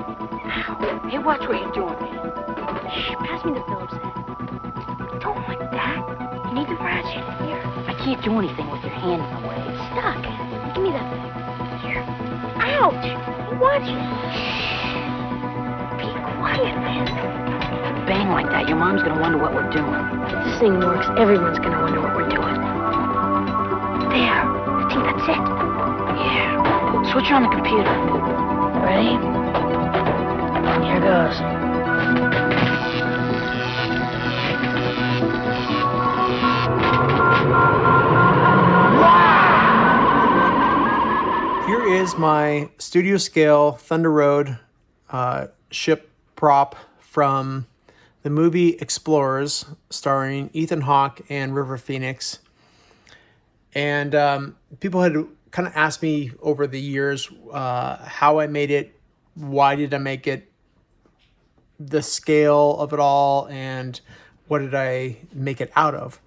Ow. Hey, watch what you're doing. Shh, pass me the Phillips head. Don't like that. You need the ratchet. Here. I can't do anything with your hand in the way. It's stuck. Give me that thing. Here. Ouch! Hey, watch it. Shh. Be quiet, man. Bang like that, your mom's gonna wonder what we're doing. If this thing works, everyone's gonna wonder what we're doing. There. I think that's it. Yeah. Switch on the computer. Ready? Here goes. Here is my studio scale Thunder Road ship prop from the movie Explorers, starring Ethan Hawke and River Phoenix. And people had kind of asked me over the years how I made it, why did I make it, the scale of it all, and what did I make it out of.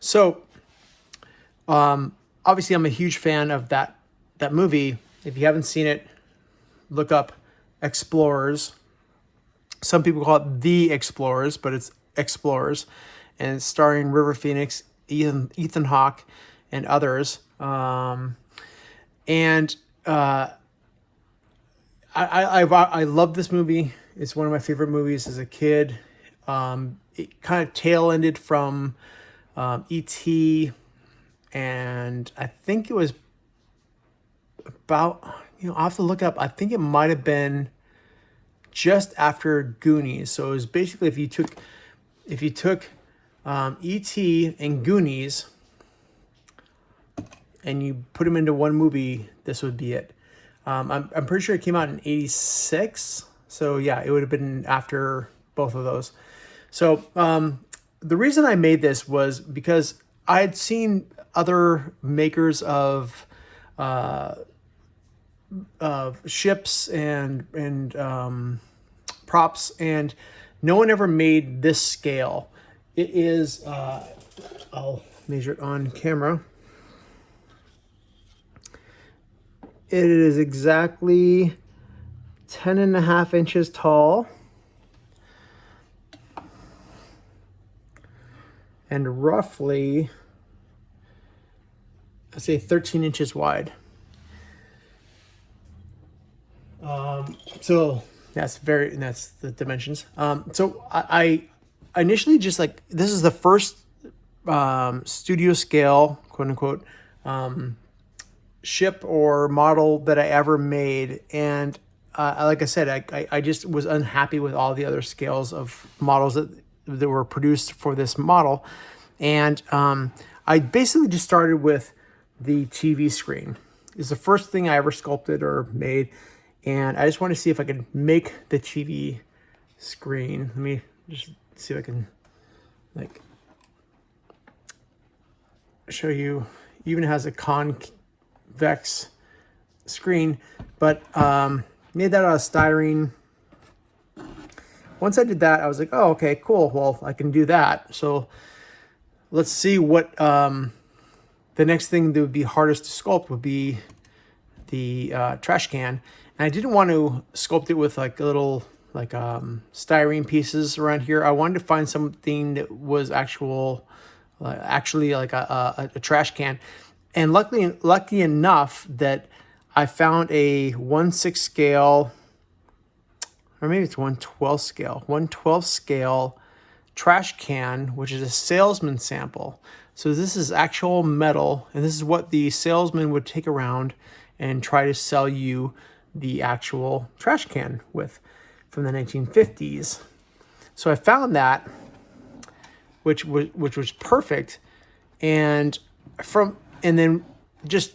So obviously I'm a huge fan of that movie. If you haven't seen it, look up Explorers. Some people call it The Explorers, but it's Explorers, and it's starring River Phoenix, Ethan Hawke, and others. I love this movie. It's one of my favorite movies as a kid. It kind of tail-ended from E.T., and I think it was about, I'll have to look up. I think it might have been just after Goonies. So it was basically if you took E.T. and Goonies and you put them into one movie, this would be it. I'm pretty sure it came out in 86. So yeah, it would have been after both of those. So the reason I made this was because I had seen other makers of ships and props, and no one ever made this scale. It is, I'll measure it on camera. It is exactly 10.5 inches tall and roughly, I'd say 13 inches wide. So that's the dimensions. So I initially just this is the first studio scale, quote unquote, ship or model that I ever made. And like I said, I just was unhappy with all the other scales of models that were produced for this model. And I basically just started with the TV screen. It's the first thing I ever sculpted or made. And I just want to see if I can make the TV screen. Let me just see if I can show you. It even has a convex screen, but made that out of styrene. Once I did that, I was like, oh, okay, cool. Well, I can do that. So let's see what the next thing that would be hardest to sculpt would be the trash can. And I didn't want to sculpt it with little styrene pieces around here. I wanted to find something that was actually like a trash can. And lucky enough that I found a 1/6 scale, or maybe it's 1/12 scale, 1/12 scale trash can, which is a salesman sample. So this is actual metal, and this is what the salesman would take around and try to sell you the actual trash can with, from the 1950s. So I found that, which was perfect, and then just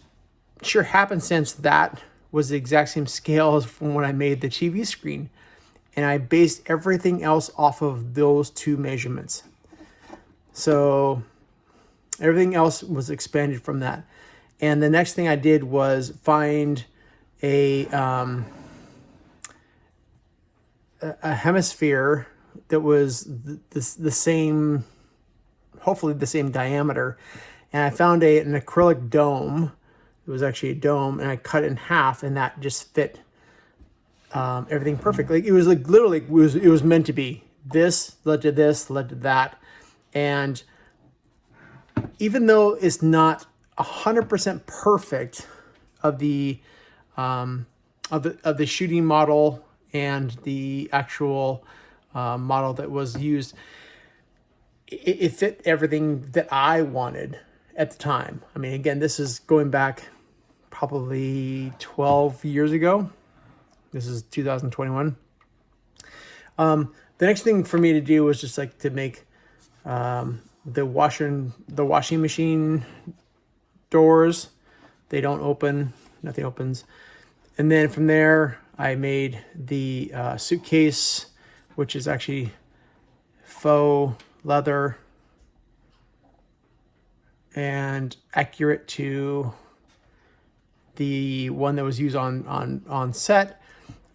sheer happenstance that was the exact same scale as from when I made the TV screen, and I based everything else off of those two measurements. So everything else was expanded from that. And the next thing I did was find a hemisphere that was the same, hopefully the same diameter. And I found an acrylic dome. It was actually a dome, and I cut it in half, and that just fit everything perfect. Like it was like literally it was meant to be. This led to this, led to that, and even though it's not 100% perfect of the of the shooting model and the actual model that was used, it fit everything that I wanted at the time. I mean, again, this is going back probably 12 years ago. This is 2021. The next thing for me to do was just like to make the washing machine doors. They don't open, nothing opens. And then from there, I made the suitcase, which is actually faux leather and accurate to the one that was used on set,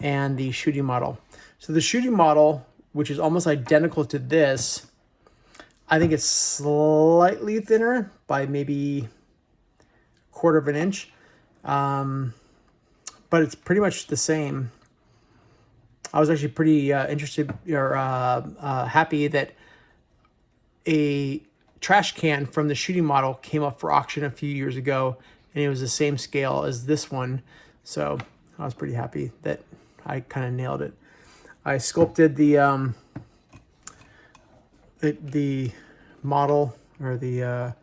and the shooting model. So the shooting model, which is almost identical to this, I think it's slightly thinner by maybe 1/4 of an inch, but it's pretty much the same. I was actually pretty interested or happy that a trash can from the shooting model came up for auction a few years ago, and it was the same scale as this one. So I was pretty happy that I kind of nailed it. I sculpted the model, or the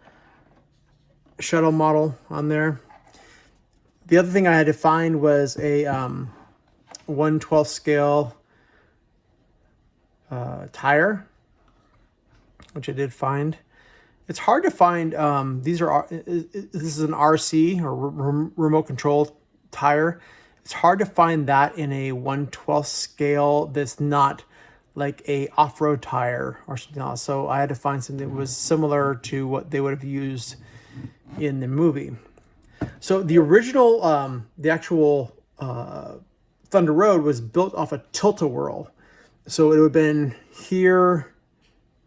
shuttle model on there. The other thing I had to find was a 1/12 scale tire, which I did find. It's hard to find. This is an RC, or remote control tire. It's hard to find that in a 1/12 scale that's not like a off-road tire or something else. So I had to find something that was similar to what they would have used in the movie. So the original, the actual Thunder Road was built off a tilt-a-whirl. So it would have been here,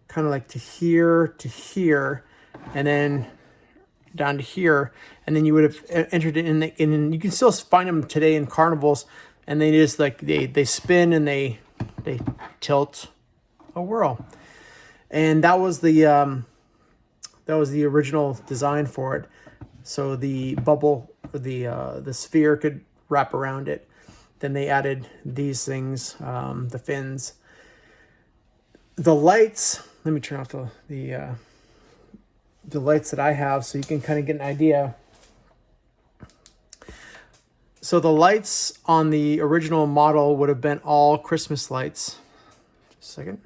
kind of like to here, and then down to here, and then you would have entered it in. And you can still find them today in carnivals, and they just like they spin and they tilt a whirl, and that was the original design for it. So the bubble, the sphere could wrap around it. Then they added these things, the fins, the lights. Let me turn off the lights that I have so you can kind of get an idea. So the lights on the original model would have been all Christmas lights. Just a second.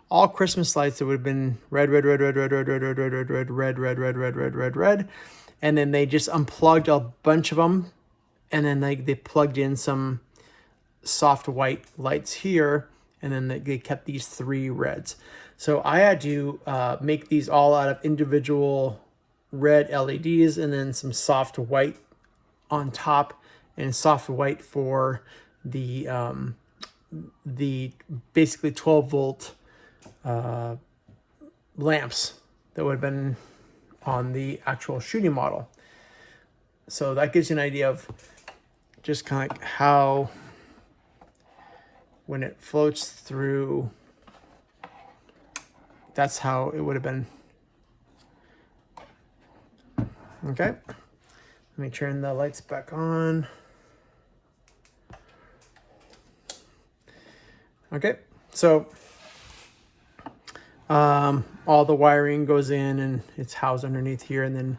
All Christmas lights that would have been red, red, red, red, red, red, red, red, red, red, red, red, red, red, red, red, red, red. And then they just unplugged a bunch of them, and then they plugged in some soft white lights here, and then they kept these 3 reds. So I had to make these all out of individual red LEDs, and then some soft white on top, and soft white for the basically 12-volt lamps that would have been on the actual shooting model. So that gives you an idea of just kind of like how, when it floats through, that's how it would have been. Okay, let me turn the lights back on. Okay, so all the wiring goes in, and it's housed underneath here, and then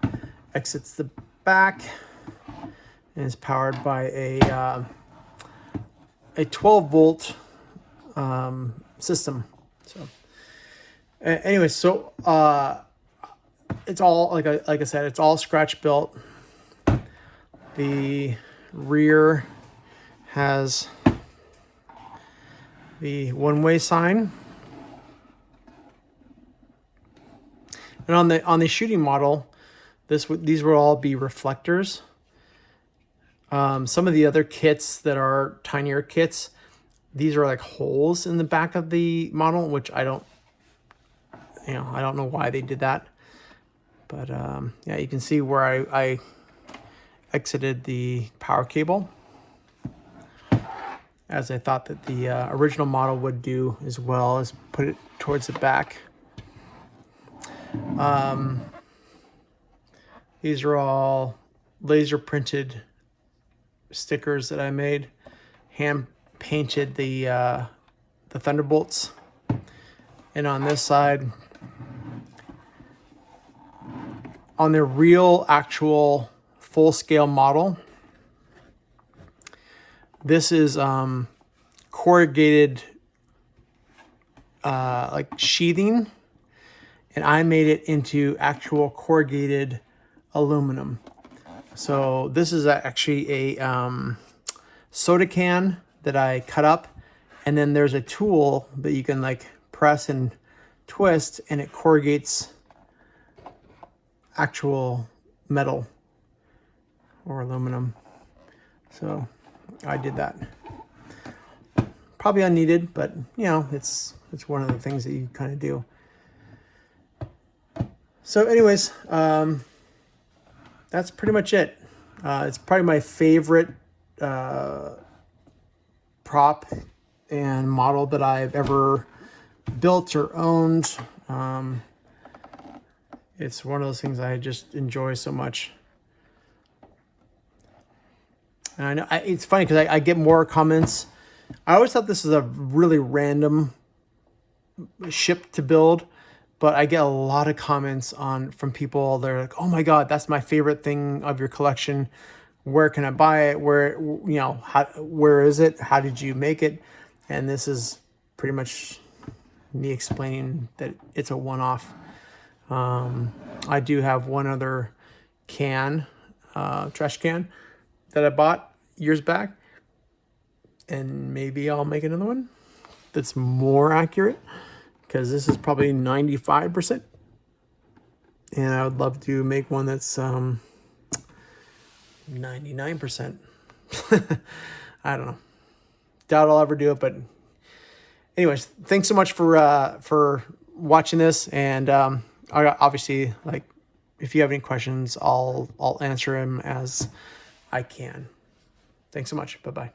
exits the back, and it's powered by a 12-volt system. So anyway, so it's all like I said, it's all scratch built. The rear has the one-way sign. And on the shooting model, these will all be reflectors. Some of the other kits that are tinier kits, these are like holes in the back of the model, which I don't know why they did that. But yeah, you can see where I exited the power cable. as I thought that the original model would do, as well as put it towards the back. These are all laser printed stickers that I made. Hand painted the Thunderbolts. And on this side, on the real, actual, full-scale model, this is corrugated, like sheathing, and I made it into actual corrugated aluminum. So this is actually a soda can that I cut up, and then there's a tool that you can like press and twist, and it corrugates actual metal or aluminum. So I did that. Probably unneeded, but you know, it's one of the things that you kind of do. So anyways, that's pretty much it. It's probably my favorite prop and model that I've ever built or owned. It's one of those things I just enjoy so much. And I know it's funny because I get more comments. I always thought this was a really random ship to build, but I get a lot of comments from people. They're like, "Oh my God, that's my favorite thing of your collection. Where can I buy it? Where, you know, where is it? How did you make it?" And this is pretty much me explaining that it's a one-off. I do have one other can, trash can, that I bought years back, and maybe I'll make another one that's more accurate, because this is probably 95%, and I would love to make one that's 99%. I don't know, doubt I'll ever do it, but anyways, thanks so much for watching this, and obviously, like, if you have any questions, I'll answer them as I can. Thanks so much. Bye-bye.